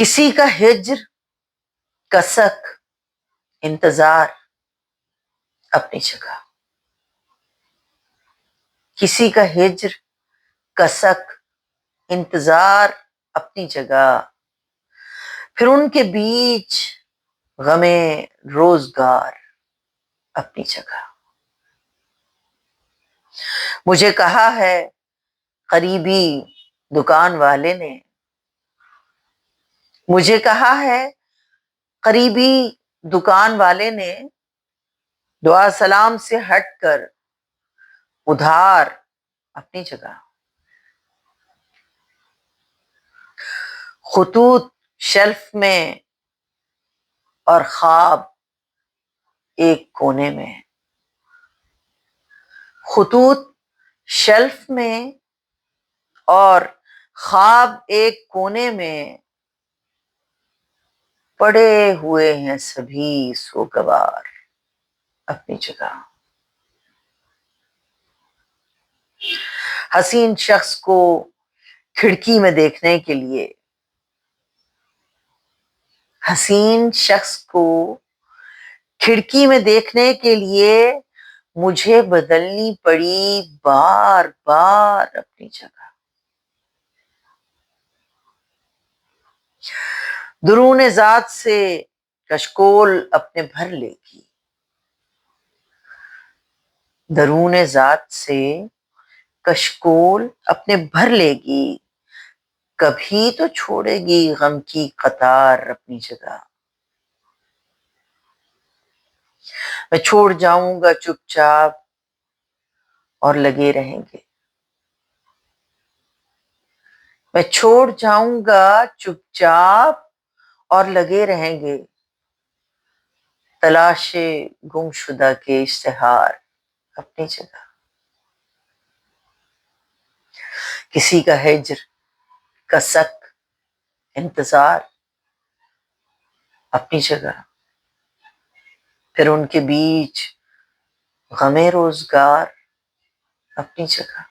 کسی کا ہجر کسک انتظار اپنی جگہ، کسی کا ہجر کسک انتظار اپنی جگہ، پھر ان کے بیچ غم روزگار اپنی جگہ۔ مجھے کہا ہے قریبی دکان والے نے، مجھے کہا ہے قریبی دکان والے نے، دعا سلام سے ہٹ کر ادھار اپنی جگہ۔ خطوط شیلف میں اور خواب ایک کونے میں، خطوط شیلف میں اور خواب ایک کونے میں، پڑے ہوئے ہیں سبھی سوگوار اپنی جگہ۔ حسین شخص کو کھڑکی میں دیکھنے کے لیے، حسین شخص کو کھڑکی میں دیکھنے کے لیے مجھے بدلنی پڑی بار بار اپنی جگہ۔ درون ذات سے کشکول اپنے بھر لے گی، درون ذات سے کشکول اپنے بھر لے گی، کبھی تو چھوڑے گی غم کی قطار اپنی جگہ۔ میں چھوڑ جاؤں گا چپ چاپ اور لگے رہیں گے، میں چھوڑ جاؤں گا چپ چاپ اور لگے رہیں گے، تلاش گم شدہ کے اشتہار اپنی جگہ۔ کسی کا ہجر کسک انتظار اپنی جگہ، پھر ان کے بیچ غم روزگار اپنی جگہ۔